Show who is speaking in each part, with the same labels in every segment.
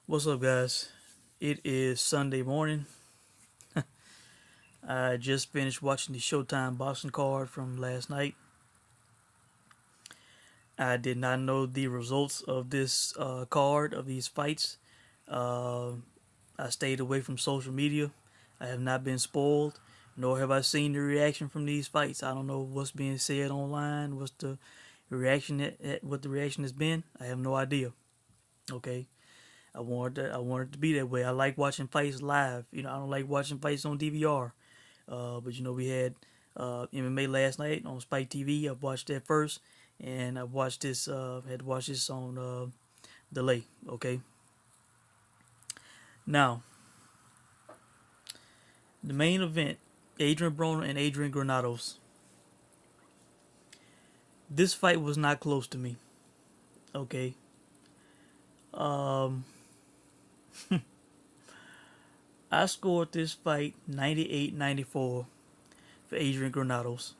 Speaker 1: What's up, guys? It is Sunday morning. I just finished watching the Showtime boxing card from last night. I did not know the results of this card, of these fights. Uh, I stayed away from social media. I have not been spoiled, nor have I seen the reaction from these fights. I don't know what's being said online, what's the reaction, what the reaction has been. I have no idea. Okay. I wanted to be that way. I like watching fights live. I don't like watching fights on DVR. But we had MMA last night on Spike TV. I watched that first, and I watched this. Had to watch this on delay. Okay. Now the main event: Adrien Broner and Adrian Granados. This fight was not close to me. Okay. Um, I scored this fight 98-94 for Adrian Granados.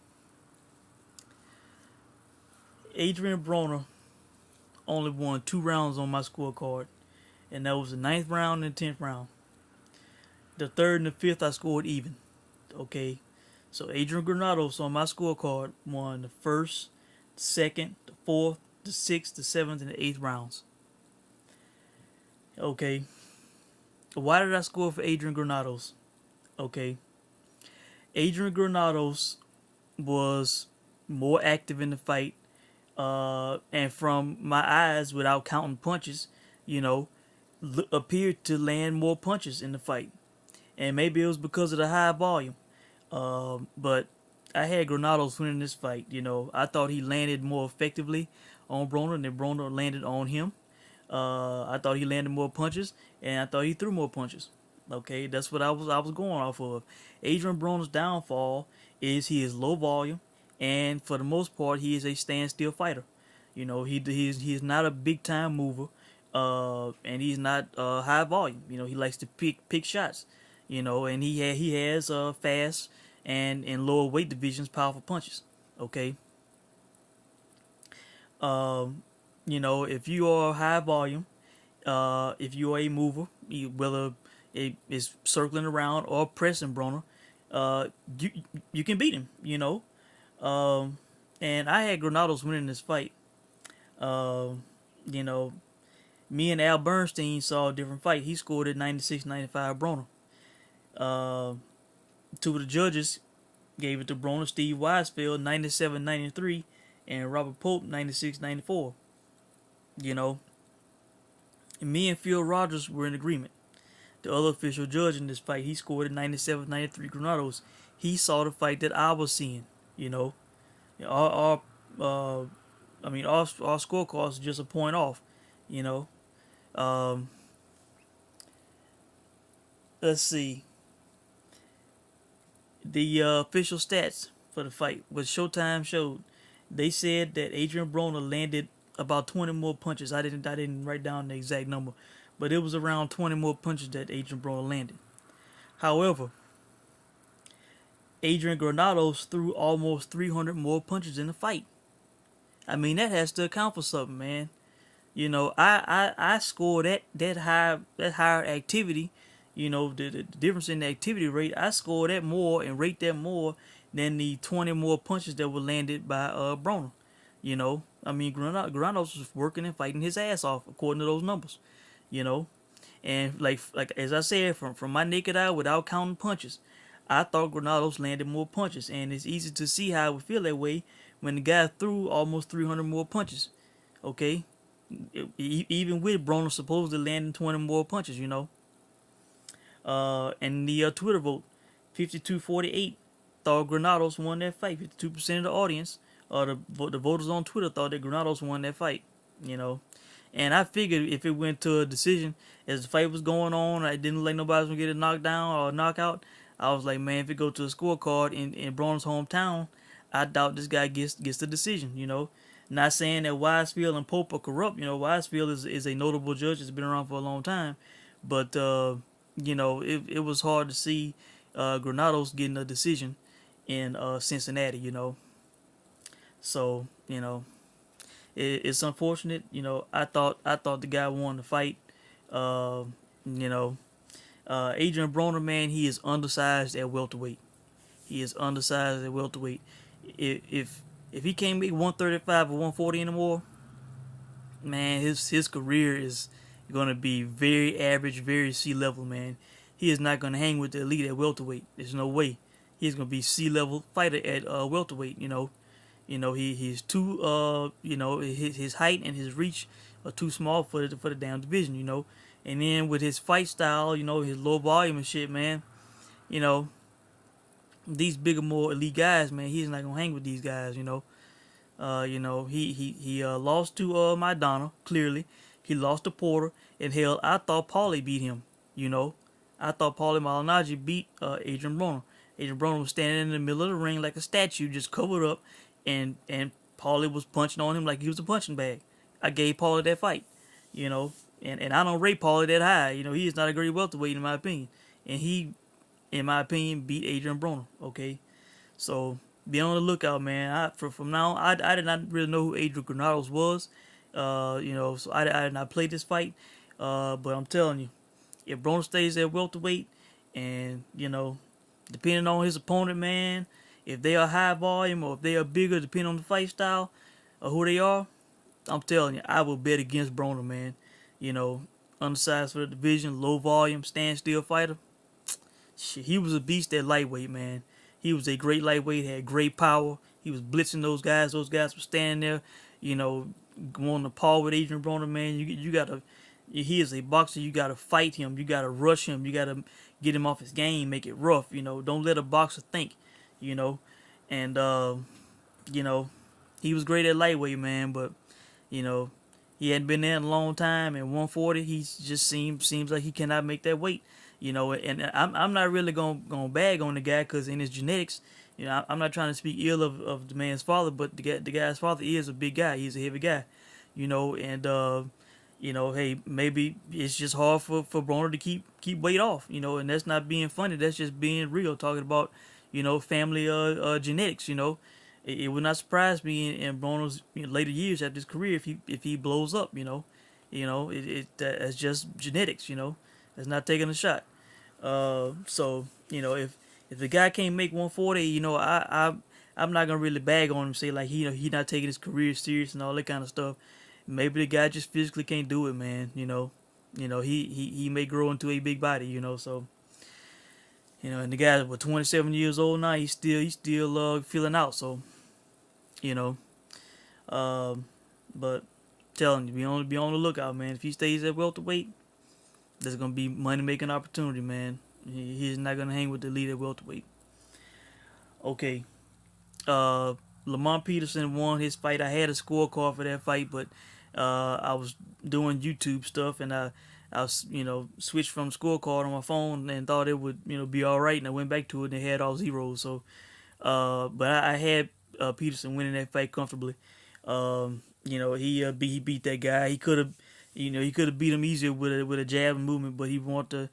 Speaker 1: Adrien Broner only won 2 rounds on my scorecard, and that was the ninth round and 10th round. The third and the fifth I scored even. Okay, so Adrian Granados on my scorecard won the first, the second, the fourth, the sixth, the seventh, and the eighth rounds. Okay, why did I score for Adrian Granados? Okay, Adrian Granados was more active in the fight, and from my eyes, without counting punches, you know, appeared to land more punches in the fight. And maybe it was because of the high volume. But I had Granados winning this fight. I thought he landed more effectively on Broner than Broner landed on him. I thought he landed more punches, and I thought he threw more punches. Okay, that's what I was going off of. Adrian Broner's downfall is he is low volume, and for the most part, he is a standstill fighter. He is not a big time mover, and he's not high volume. He likes to pick shots. And he has fast and in lower weight divisions powerful punches. Okay. Um, if you are high volume, if you are a mover, whether it is circling around or pressing Broner, uh, you you can beat him. Um, and I had Granados winning this fight. Um, you know, Me and Al Bernstein saw a different fight. He scored at 96-95 Broner. Uh, Two of the judges gave it to Broner: Steve Weisfeld 97-93 and Robert Pope 96-94. You know, and me and Phil Rogers were in agreement. The other official judge in this fight, he scored at 97-93 Granados. He saw the fight that I was seeing. You know, our our scorecards is just a point off. You know, um, let's see the official stats for the fight. What Showtime showed, they said that Adrien Broner landed about 20 more punches. I didn't write down the exact number, but it was around 20 more punches that Adrien Broner landed. However, Adrian Granados threw almost 300 more punches in the fight. I mean, that has to account for something, man. I scored that higher activity. The difference in the activity rate. I scored that more and rate that more than the 20 more punches that were landed by Broner. Granados was working and fighting his ass off according to those numbers. You know, and like as I said, from my naked eye, without counting punches, I thought Granados landed more punches, and it's easy to see how I would feel that way when the guy threw almost 300 more punches. Okay, even with Broner supposedly landing 20 more punches. And the Twitter vote, 52-48, thought Granados won that fight. 52% of the audience, the voters on Twitter, thought that Granados won that fight. You know, and I figured if it went to a decision as the fight was going on, I didn't let nobody get a knockdown or a knockout. I was like, man, if it go to a scorecard in Broner's hometown, I doubt this guy gets the decision. Not saying that Weisfeld and Pope are corrupt. Weisfeld is a notable judge. Has been around for a long time, but it was hard to see Granados getting a decision in Cincinnati. So it's unfortunate. I thought the guy won the fight. Uh, you know, Adrien Broner, man, he is undersized at welterweight. He is undersized at welterweight. If he can't make 135 or 140 anymore, man, his career is gonna be very average, very sea level, man. He is not gonna hang with the elite at welterweight. There's no way. He's gonna be sea level fighter at welterweight. He's too his height and his reach are too small for the damn division. And then with his fight style, his low volume and shit, man. You know, these bigger, more elite guys, man. He's not gonna hang with these guys. He lost to Maidana, clearly. He lost to Porter, and hell, I thought Paulie beat him. You know, I thought Paulie Malignaggi beat Adrien Broner. Adrien Broner was standing in the middle of the ring like a statue, just covered up, and Paulie was punching on him like he was a punching bag. I gave Paulie that fight, you know, and I don't rate Paulie that high. He is not a great welterweight in my opinion, and he, in my opinion, beat Adrien Broner. Okay, so be on the lookout, man. From now on, I did not really know who Adrian Granados was. So I did not play this fight. But I'm telling you, if Broner stays at welterweight, and depending on his opponent, man, if they are high volume or if they are bigger, depending on the fight style or who they are, I'm telling you, I will bet against Broner, man. You know, undersized for the division, low volume, standstill fighter. Shit, he was a beast at lightweight, man. He was a great lightweight, had great power. He was blitzing those guys. Those guys were standing there, going to paw with Adrien Broner, man. You gotta. He is a boxer. You gotta fight him. You gotta rush him. You gotta get him off his game. Make it rough. Don't let a boxer think. You know, and you know, he was great at lightweight, man. But you know, he hadn't been there in a long time. And 140, he just seems like he cannot make that weight. And I'm not really gonna bag on the guy because in his genetics, I'm not trying to speak ill of the man's father, but the guy's father is a big guy. He's a heavy guy, and hey, maybe it's just hard for Broner to keep weight off, and that's not being funny. That's just being real, talking about, family genetics. It would not surprise me in Broner's later years after his career if he blows up. That's just genetics. That's not taking a shot. So if the guy can't make 140, I'm not gonna really bag on him. Say like he not taking his career serious and all that kind of stuff. Maybe the guy just physically can't do it, man. He may grow into a big body. So and the guy was 27 years old now. He's still feeling out. So you know, but telling you, be on the lookout, man. If he stays at welterweight, there's gonna be money making opportunity, man. He's not gonna hang with the lead at welterweight. Okay. Lamont Peterson won his fight. I had a scorecard for that fight, but I was doing YouTube stuff and I was, switched from scorecard on my phone and thought it would, be all right, and I went back to it and it had all zeros. So, but I had Peterson winning that fight comfortably. He beat that guy. He could have, he could have beat him easier with a jab and movement, but he wanted to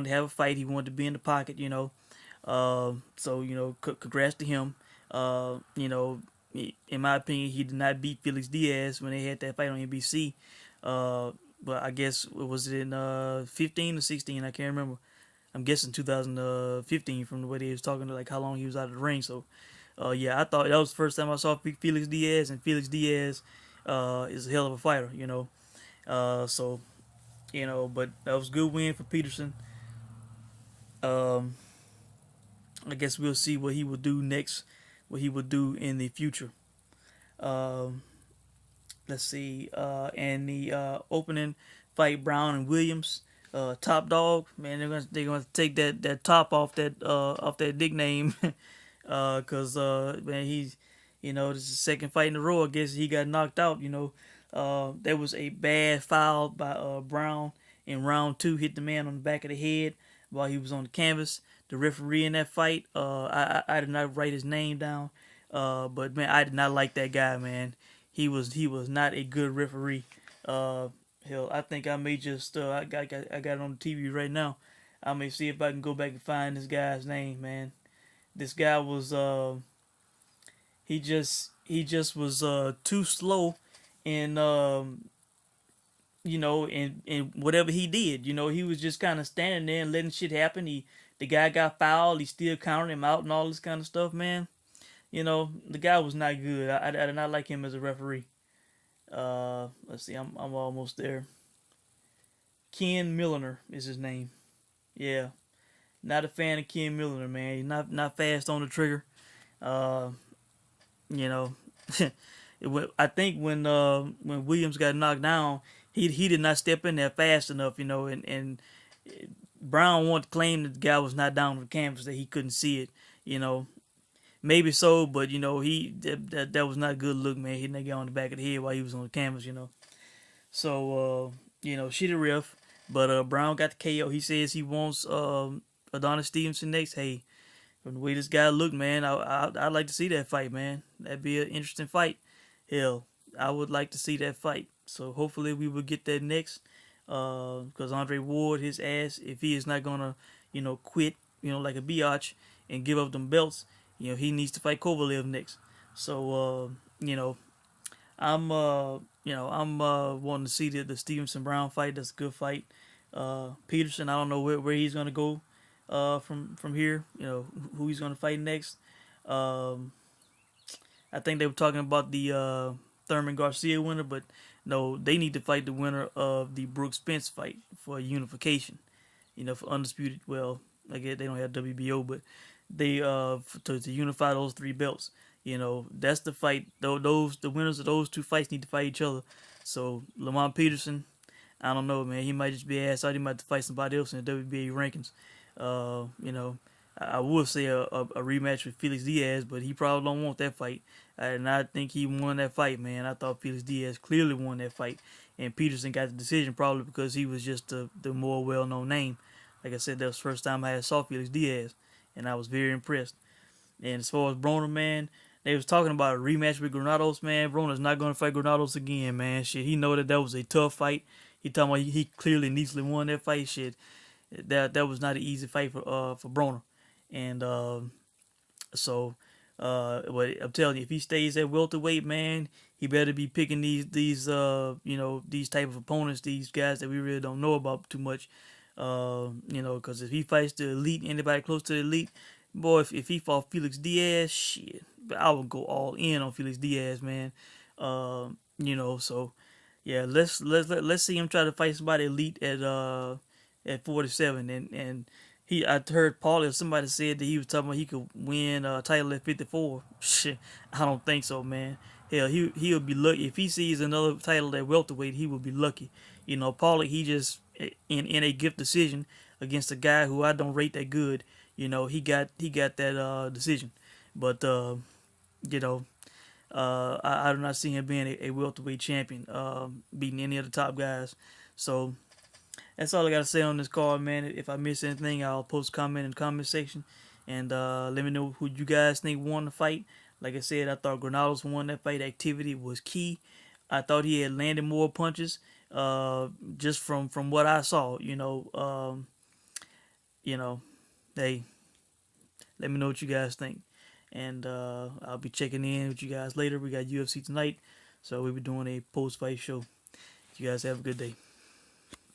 Speaker 1: have a fight. He wanted to be in the pocket. So congrats to him. In my opinion, he did not beat Felix Diaz when they had that fight on NBC. But I guess it was in 15 or 16. I can't remember. I'm guessing 2015 from the way they was talking to like how long he was out of the ring. So, yeah, I thought that was the first time I saw Felix Diaz, and Felix Diaz is a hell of a fighter. So, but that was a good win for Peterson. I guess we'll see what he will do next, what he will do in the future. Let's see. And the opening fight, Brown and Williams, top dog. Man, they're gonna take that top off that nickname, cause man, he's this is the second fight in a row. I guess he got knocked out. There was a bad foul by Brown in round 2, hit the man on the back of the head while he was on the canvas. The referee in that fight, I did not write his name down, but man, I did not like that guy, man. He was not a good referee. Hell, I think I may just I got it on the TV right now. I may see if I can go back and find this guy's name, man. This guy was he just was too slow in and whatever he did, he was just kind of standing there and letting shit happen. The guy got fouled. He still counted him out and all this kind of stuff, man. The guy was not good. I did not like him as a referee. Let's see, I'm almost there. Ken Milliner is his name. Yeah, not a fan of Ken Milliner, man. He's not fast on the trigger. Uh, you know, I think when Williams got knocked down, he did not step in there fast enough, and Brown wanted to claim that the guy was not down on the canvas, that he couldn't see it, you know. Maybe so, but he that was not a good look, man. Hitting that guy on the back of the head while he was on the canvas. So she the ref, but Brown got the KO. He says he wants Adonis Stevenson next. Hey, from the way this guy looked, man, I'd like to see that fight, man. That'd be an interesting fight. Hell, I would like to see that fight. So hopefully we will get that next. Because Andre Ward, his ass, if he is not gonna, quit, like a biatch and give up them belts, he needs to fight Kovalev next. So, I'm wanting to see the Stevenson Brown fight. That's a good fight. Peterson, I don't know where he's gonna go, from here. Who he's gonna fight next. Um, I think they were talking about the Thurman Garcia winner, but no, they need to fight the winner of the Brooks Spence fight for unification. For undisputed. Well, I guess they don't have WBO, but they to unify those three belts. That's the fight. The winners of those two fights need to fight each other. So Lamont Peterson, I don't know, man. He might just be ass out. He might have to fight somebody else in the WBA rankings. I would say a rematch with Felix Diaz, but he probably don't want that fight. And I think he won that fight, man. I thought Felix Diaz clearly won that fight. And Peterson got the decision probably because he was just the more well-known name. Like I said, that was the first time I saw Felix Diaz, and I was very impressed. And as far as Broner, man, they was talking about a rematch with Granados, man. Broner's not going to fight Granados again, man. Shit, he know that was a tough fight. He talking about he clearly easily won that fight. Shit, that was not an easy fight for Broner. And but I'm telling you, if he stays at welterweight, man, he better be picking these type of opponents, these guys that we really don't know about too much. Because if he fights the elite, anybody close to the elite, boy, if he fought Felix Diaz, shit, I would go all in on Felix Diaz, man. So yeah, let's see him try to fight somebody elite at 47, and I heard Paul, if somebody said that he was talking about he could win a title at 54. Shit, I don't think so, man. Hell, he'll be lucky if he sees another title at welterweight. He will be lucky. Paulie, he just in a gift decision against a guy who I don't rate that good. He got that decision, but I do not see him being a welterweight champion, beating any of the top guys. So that's all I got to say on this card, man. If I miss anything, I'll post a comment in the comment section. And let me know who you guys think won the fight. Like I said, I thought Granados won that fight. Activity was key. I thought he had landed more punches just from what I saw. Hey, let me know what you guys think. And I'll be checking in with you guys later. We got UFC tonight, so we'll be doing a post-fight show. You guys have a good day.